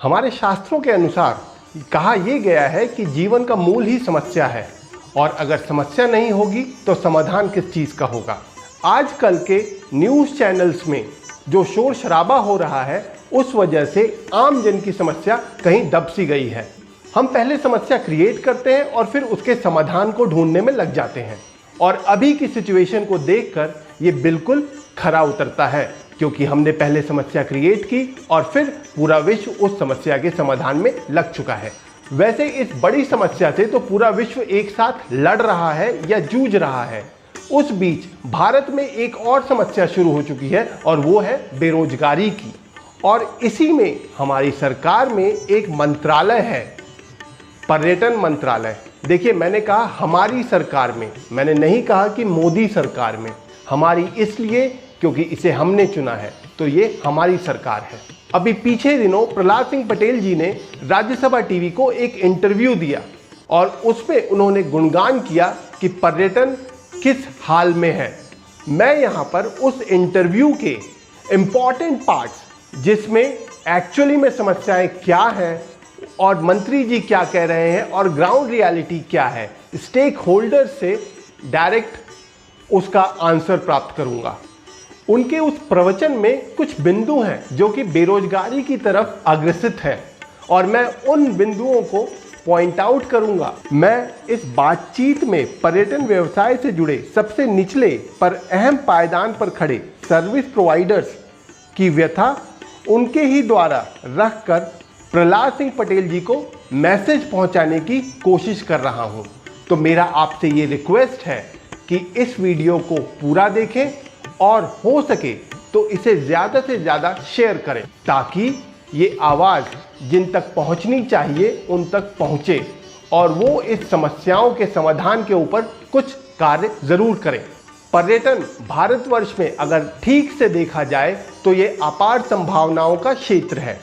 हमारे शास्त्रों के अनुसार कहा यह गया है कि जीवन का मूल ही समस्या है और अगर समस्या नहीं होगी तो समाधान किस चीज़ का होगा। आजकल के न्यूज़ चैनल्स में जो शोर शराबा हो रहा है उस वजह से आम जन की समस्या कहीं दब सी गई है। हम पहले समस्या क्रिएट करते हैं और फिर उसके समाधान को ढूंढने में लग जाते हैं और अभी की सिचुएशन को देखकर ये बिल्कुल खरा उतरता है क्योंकि हमने पहले समस्या क्रिएट की और फिर पूरा विश्व उस समस्या के समाधान में लग चुका है। वैसे इस बड़ी समस्या से तो पूरा विश्व एक साथ लड़ रहा है या जूझ रहा है। उस बीच भारत में एक और समस्या शुरू हो चुकी है और वो है बेरोजगारी की। और इसी में हमारी सरकार में एक मंत्रालय है, पर्यटन मंत्रालय। देखिए, मैंने कहा हमारी सरकार में, मैंने नहीं कहा कि मोदी सरकार में। हमारी इसलिए क्योंकि इसे हमने चुना है, तो ये हमारी सरकार है। अभी पीछे दिनों प्रहलाद सिंह पटेल जी ने राज्यसभा टीवी को एक इंटरव्यू दिया और उसमें उन्होंने गुणगान किया कि पर्यटन किस हाल में है। मैं यहाँ पर उस इंटरव्यू के इम्पॉर्टेंट पार्ट्स, जिसमें एक्चुअली में समस्याएं क्या हैं और मंत्री जी क्या कह रहे हैं और ग्राउंड रियलिटी क्या है, स्टेक होल्डर से डायरेक्ट उसका आंसर प्राप्त करूंगा। उनके उस प्रवचन में कुछ बिंदु हैं जो कि बेरोजगारी की तरफ अग्रसित है और मैं उन बिंदुओं को पॉइंट आउट करूंगा। मैं इस बातचीत में पर्यटन व्यवसाय से जुड़े सबसे निचले पर अहम पायदान पर खड़े सर्विस प्रोवाइडर्स की व्यथा उनके ही द्वारा रखकर प्रहलाद सिंह पटेल जी को मैसेज पहुंचाने की कोशिश कर रहा हूं। तो मेरा आपसे ये रिक्वेस्ट है कि इस वीडियो को पूरा देखें और हो सके तो इसे ज़्यादा से ज़्यादा शेयर करें ताकि ये आवाज़ जिन तक पहुंचनी चाहिए उन तक पहुंचे और वो इस समस्याओं के समाधान के ऊपर कुछ कार्य ज़रूर करें। पर्यटन भारतवर्ष में अगर ठीक से देखा जाए तो ये अपार संभावनाओं का क्षेत्र है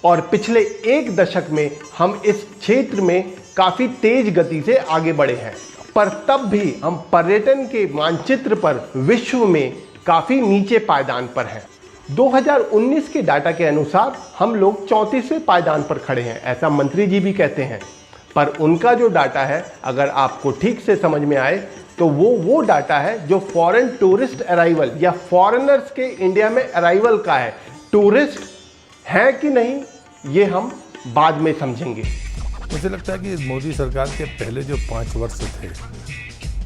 और पिछले एक दशक में हम इस क्षेत्र में काफ़ी तेज गति से आगे बढ़े हैं, पर तब भी हम पर्यटन के मानचित्र पर विश्व में काफ़ी नीचे पायदान पर हैं। 2019 के डाटा के अनुसार हम लोग 34वें पायदान पर खड़े हैं, ऐसा मंत्री जी भी कहते हैं। पर उनका जो डाटा है, अगर आपको ठीक से समझ में आए तो वो डाटा है जो फॉरेन टूरिस्ट अराइवल या फॉरेनर्स के इंडिया में अराइवल का है। टूरिस्ट हैं कि नहीं ये हम बाद में समझेंगे। मुझे लगता है कि मोदी सरकार के पहले जो 5 वर्ष थे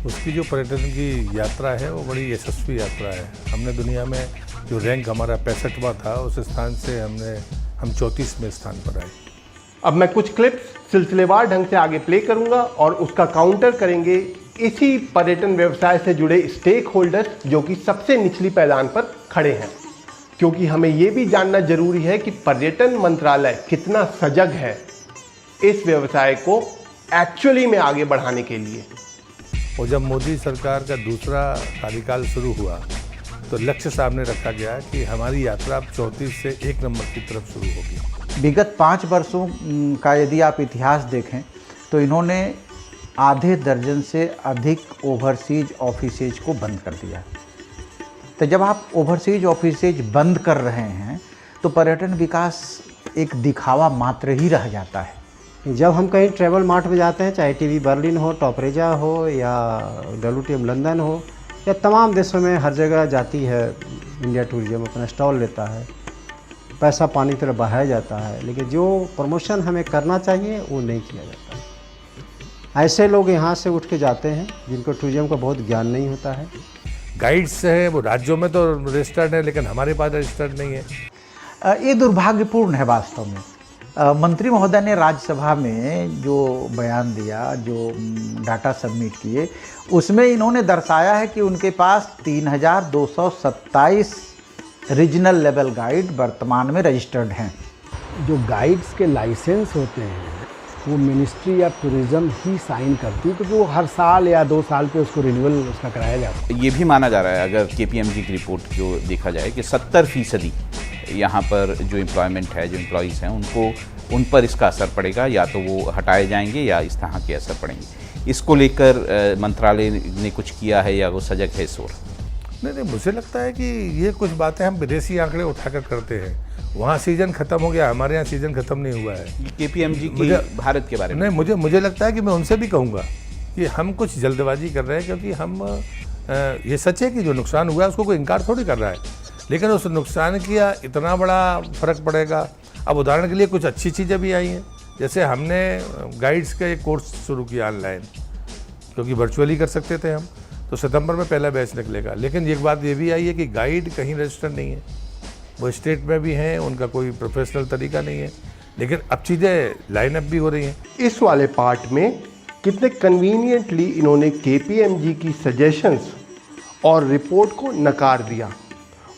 उसकी जो पर्यटन की यात्रा है वो बड़ी यशस्वी यात्रा है। हमने दुनिया में जो रैंक हमारा 65वां था उस स्थान से हम 34वें स्थान पर आए। अब मैं कुछ क्लिप्स सिलसिलेवार ढंग से आगे प्ले करूंगा और उसका काउंटर करेंगे इसी पर्यटन व्यवसाय से जुड़े स्टेक होल्डर्स जो कि सबसे निचली पायदान पर खड़े हैं, क्योंकि हमें ये भी जानना जरूरी है कि पर्यटन मंत्रालय कितना सजग है इस व्यवसाय को एक्चुअली में आगे बढ़ाने के लिए। और जब मोदी सरकार का दूसरा कार्यकाल शुरू हुआ तो लक्ष्य सामने रखा गया कि हमारी यात्रा अब 34 से 1 नंबर की तरफ शुरू होगी। विगत 5 वर्षों का यदि आप इतिहास देखें तो इन्होंने आधे दर्जन से अधिक ओवरसीज ऑफिसेज को बंद कर दिया। तो जब आप ओवरसीज ऑफिसेज बंद कर रहे हैं तो पर्यटन विकास एक दिखावा मात्र ही रह जाता है। जब हम कहीं ट्रैवल मार्ट में जाते हैं, चाहे टीवी बर्लिन हो, टॉपरेजा हो या WTM लंदन हो या तमाम देशों में हर जगह जाती है इंडिया टूरिज्म, अपना स्टॉल लेता है, पैसा पानी की तरफ बहाया जाता है, लेकिन जो प्रमोशन हमें करना चाहिए वो नहीं किया जाता। ऐसे लोग यहाँ से उठ के जाते हैं जिनको टूरिज्म का बहुत ज्ञान नहीं होता है। गाइड्स हैं वो राज्यों में तो रजिस्टर्ड है लेकिन हमारे पास रजिस्टर्ड नहीं है। ये दुर्भाग्यपूर्ण है वास्तव में। मंत्री महोदय ने राज्यसभा में जो बयान दिया, जो डाटा सबमिट किए, उसमें इन्होंने दर्शाया है कि उनके पास 3227 रीजनल लेवल गाइड वर्तमान में रजिस्टर्ड हैं। जो गाइड्स के लाइसेंस होते हैं वो मिनिस्ट्री ऑफ टूरिज्म ही साइन करती है, क्योंकि वो हर साल या 2 साल पे उसको रिन्यूअल उसका कराया जाता है। ये भी माना जा रहा है, अगर KPMG की रिपोर्ट जो देखा जाए, कि 70% यहाँ पर जो एम्प्लॉयमेंट है, जो एम्प्लॉइज़ हैं, उन पर इसका असर पड़ेगा, या तो वो हटाए जाएंगे या इस तरह के असर पड़ेंगे। इसको लेकर मंत्रालय ने कुछ किया है या वो सजग है इस ओर? नहीं, मुझे लगता है कि ये कुछ बातें हम विदेशी आंकड़े उठाकर करते हैं वहाँ सीज़न ख़त्म हो गया, हमारे यहाँ सीज़न ख़त्म नहीं हुआ है। KPMG की भारत के बारे में नहीं, मुझे लगता है कि मैं उनसे भी कहूँगा कि हम कुछ जल्दबाजी कर रहे हैं, क्योंकि हम ये सच है कि जो नुकसान हुआ है उसको कोई इनकार थोड़ी कर रहा है, लेकिन उस नुकसान किया इतना बड़ा फ़र्क पड़ेगा। अब उदाहरण के लिए कुछ अच्छी चीज़ें भी आई हैं, जैसे हमने गाइड्स का एक कोर्स शुरू किया ऑनलाइन, क्योंकि वर्चुअली कर सकते थे हम, तो सितंबर में पहला बैच निकलेगा। लेकिन एक बात ये भी आई है कि गाइड कहीं रजिस्टर नहीं है, वो स्टेट में भी हैं, उनका कोई प्रोफेशनल तरीका नहीं है, लेकिन अब चीज़ें लाइनअप भी हो रही हैं। इस वाले पार्ट में कितने कन्वीनियंटली इन्होंने KPMG की सजेशंस और रिपोर्ट को नकार दिया,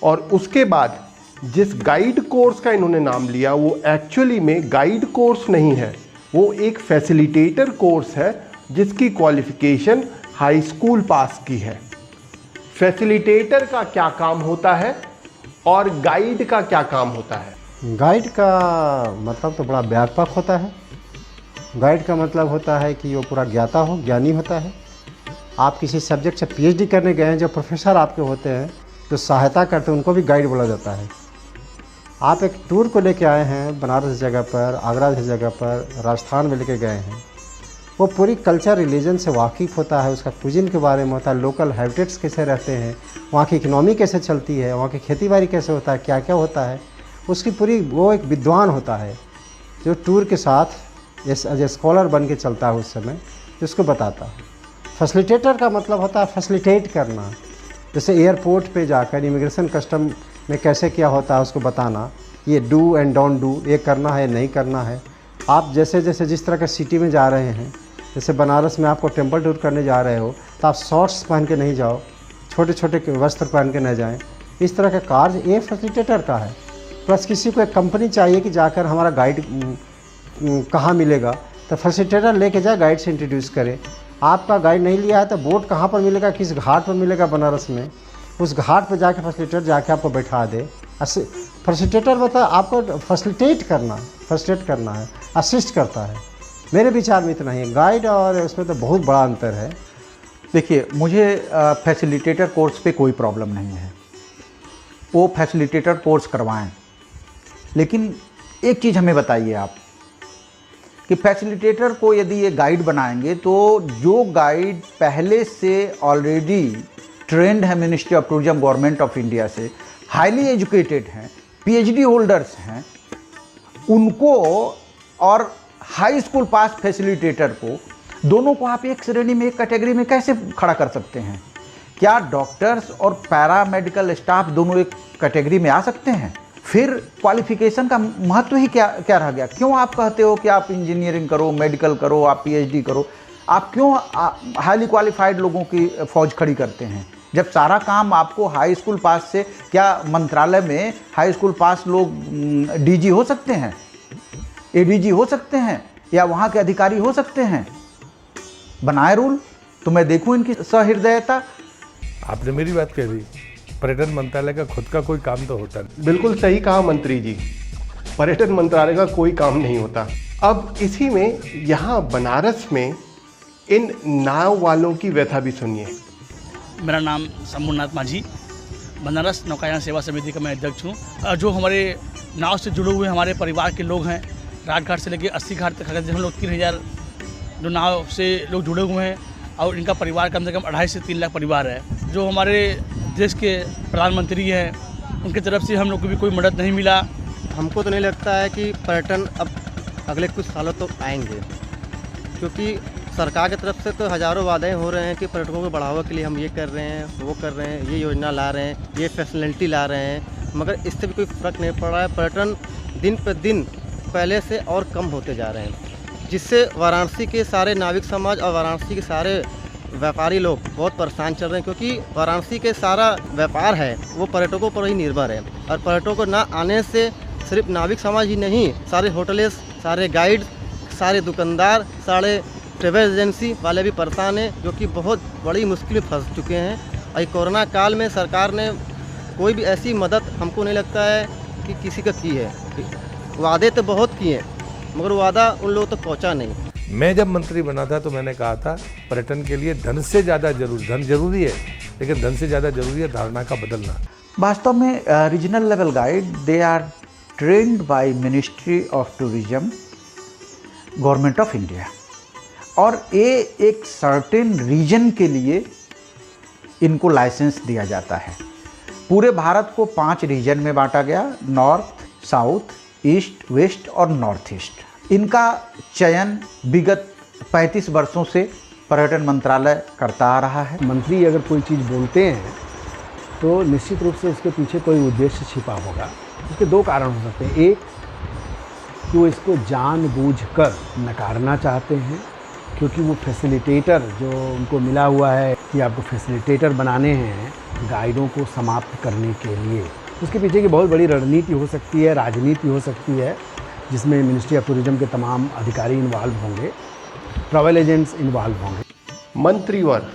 और उसके बाद जिस गाइड कोर्स का इन्होंने नाम लिया वो एक्चुअली में गाइड कोर्स नहीं है, वो एक फैसिलिटेटर कोर्स है जिसकी क्वालिफिकेशन हाई स्कूल पास की है। फैसिलिटेटर का क्या काम होता है और गाइड का क्या काम होता है? गाइड का मतलब तो बड़ा व्यापक होता है। गाइड का मतलब होता है कि वो पूरा ज्ञाता हो, ज्ञानी होता है। आप किसी सब्जेक्ट से PhD करने गए हैं, जो प्रोफेसर आपके होते हैं जो सहायता करते हैं उनको भी गाइड बोला जाता है। आप एक टूर को लेके आए हैं बनारस जगह पर, आगरा जैसी जगह पर, राजस्थान में लेके गए हैं, वो पूरी कल्चर रिलीजन से वाकिफ़ होता है, उसका कुजिन के बारे में होता है, लोकल हैबिटेट्स कैसे रहते हैं, वहाँ की इकनॉमी कैसे चलती है, वहाँ की खेतीबाड़ी कैसे होता है, क्या क्या होता है, उसकी पूरी वो एक विद्वान होता है जो टूर के साथ एज ए स्कॉलर बन के चलता है उस समय, जिसको बताता है। फैसिलिटेटर का मतलब होता है फैसिलिटेट करना, जैसे एयरपोर्ट पे जाकर इमिग्रेशन कस्टम में कैसे क्या होता है उसको बताना, ये डू एंड डोंट डू, ये करना है नहीं करना है। आप जैसे जैसे जिस तरह के सिटी में जा रहे हैं, जैसे बनारस में आपको टेंपल टूर करने जा रहे हो तो आप शॉर्ट्स पहन के नहीं जाओ, छोटे छोटे वस्त्र पहन के न जाएं। इस तरह का कार्य ये फैसिलिटेटर का है। प्लस किसी को एक कंपनी चाहिए कि जाकर हमारा गाइड कहाँ मिलेगा, तो फैसिलिटेटर लेके जाए, गाइड से इंट्रोड्यूस करे। आपका गाइड नहीं लिया है तो बोर्ड कहाँ पर मिलेगा, किस घाट पर मिलेगा बनारस में, उस घाट पर जाके फैसिलिटेटर जाके आपको बैठा दे। फैसिलिटेटर बता आपको फैसिलिटेट करना है, असिस्ट करता है। मेरे विचार में इतना ही। गाइड और उसमें तो बहुत बड़ा अंतर है। देखिए, मुझे फैसिलिटेटर कोर्स पे कोई प्रॉब्लम नहीं है, वो फैसिलिटेटर कोर्स करवाएं, लेकिन एक चीज़ हमें बताइए आप कि फैसिलिटेटर को यदि ये गाइड बनाएंगे तो जो गाइड पहले से ऑलरेडी ट्रेंड है ministry of tourism government of India से, हाईली एजुकेटेड हैं, PhD होल्डर्स हैं, उनको और हाई स्कूल पास फैसिलिटेटर को, दोनों को आप एक श्रेणी में, एक कैटेगरी में कैसे खड़ा कर सकते हैं? क्या डॉक्टर्स और पैरामेडिकल स्टाफ दोनों एक कैटेगरी में आ सकते हैं? फिर क्वालिफिकेशन का महत्व ही क्या रह गया? क्यों आप कहते हो कि आप इंजीनियरिंग करो, मेडिकल करो, आप PhD करो? आप क्यों हाईली क्वालिफाइड लोगों की फौज खड़ी करते हैं, जब सारा काम आपको हाई स्कूल पास से? क्या मंत्रालय में हाई स्कूल पास लोग DG हो सकते हैं, ADG हो सकते हैं, या वहाँ के अधिकारी हो सकते हैं? बनाए रूल तो मैं देखूँ इनकी सहृदयता। आपने मेरी बात कह दी, पर्यटन मंत्रालय का खुद का कोई काम तो होता नहीं। बिल्कुल सही कहा मंत्री जी, पर्यटन मंत्रालय का कोई काम नहीं होता। अब इसी में यहाँ बनारस में इन नाव वालों की व्यथा भी सुनिए। मेरा नाम शंभुनाथ माझी, बनारस नौकायान सेवा समिति का मैं अध्यक्ष हूँ। जो हमारे नाव से जुड़े हुए हमारे परिवार के लोग हैं, राजघाट से लेकर 80 घाट तक हम लोग 3000 जो नाव से लोग जुड़े हुए हैं, और इनका परिवार कम से कम 2.5 से 3 लाख परिवार है। जो हमारे देश के प्रधानमंत्री हैं, उनकी तरफ से हम लोग को भी कोई मदद नहीं मिला। हमको तो नहीं लगता है कि पर्यटन अब अगले कुछ सालों तो आएंगे, क्योंकि सरकार की तरफ से तो हज़ारों वादे हो रहे हैं कि पर्यटकों को बढ़ावा के लिए हम ये कर रहे हैं, वो कर रहे हैं, ये योजना ला रहे हैं, ये फैसिलिटी ला रहे हैं, मगर इससे भी कोई फ़र्क नहीं पड़ रहा है। पर्यटन दिन पर दिन पहले से और कम होते जा रहे हैं, जिससे वाराणसी के सारे नाविक समाज और वाराणसी के सारे व्यापारी लोग बहुत परेशान चल रहे हैं, क्योंकि वाराणसी के सारा व्यापार है वो पर्यटकों पर ही निर्भर है। और पर्यटकों को ना आने से सिर्फ नाविक समाज ही नहीं, सारे होटलेस, सारे गाइड, सारे दुकानदार, सारे ट्रेवल एजेंसी वाले भी परेशान हैं, जो कि बहुत बड़ी मुश्किल में फंस चुके हैं। और कोरोना काल में सरकार ने कोई भी ऐसी मदद हमको नहीं लगता है कि किसी का की है। वादे तो बहुत किए मगर वादा उन लोगों तक पहुंचा नहीं। मैं जब मंत्री बना था तो मैंने कहा था पर्यटन के लिए धन से ज़्यादा धन जरूरी है, लेकिन धन से ज़्यादा जरूरी है धारणा का बदलना। वास्तव में regional level guide they are trained by ministry of tourism, government of India. और ये एक सर्टेन रीजन के लिए इनको लाइसेंस दिया जाता है। पूरे भारत को 5 रीजन में बांटा गया, नॉर्थ, साउथ, ईस्ट, वेस्ट और नॉर्थ ईस्ट। इनका चयन विगत 35 वर्षों से पर्यटन मंत्रालय करता आ रहा है। मंत्री अगर कोई चीज़ बोलते हैं तो निश्चित रूप से उसके पीछे कोई उद्देश्य छिपा होगा। उसके 2 कारण हो सकते हैं। एक कि वो इसको जानबूझकर नकारना चाहते हैं, क्योंकि वो फैसिलिटेटर जो उनको मिला हुआ है कि आपको फैसिलिटेटर बनाने हैं गाइडों को समाप्त करने के लिए। उसके पीछे की बहुत बड़ी रणनीति हो सकती है, राजनीति हो सकती है, जिसमें मिनिस्ट्री ऑफ टूरिज्म के तमाम अधिकारी इन्वॉल्व होंगे, ट्रैवल एजेंट्स इन्वॉल्व होंगे। मंत्रीवर,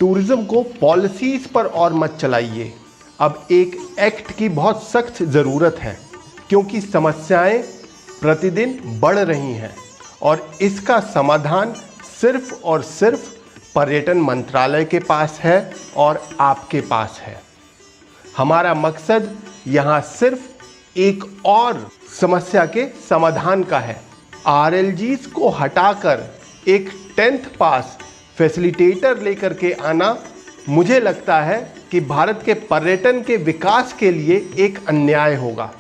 टूरिज्म को पॉलिसीज पर और मत चलाइए। अब एक एक्ट की बहुत सख्त ज़रूरत है, क्योंकि समस्याएं प्रतिदिन बढ़ रही हैं और इसका समाधान सिर्फ और सिर्फ पर्यटन मंत्रालय के पास है और आपके पास है। हमारा मकसद यहाँ सिर्फ एक और समस्या के समाधान का है। RLGs को हटाकर एक 10th पास फैसिलिटेटर लेकर के आना मुझे लगता है कि भारत के पर्यटन के विकास के लिए एक अन्याय होगा।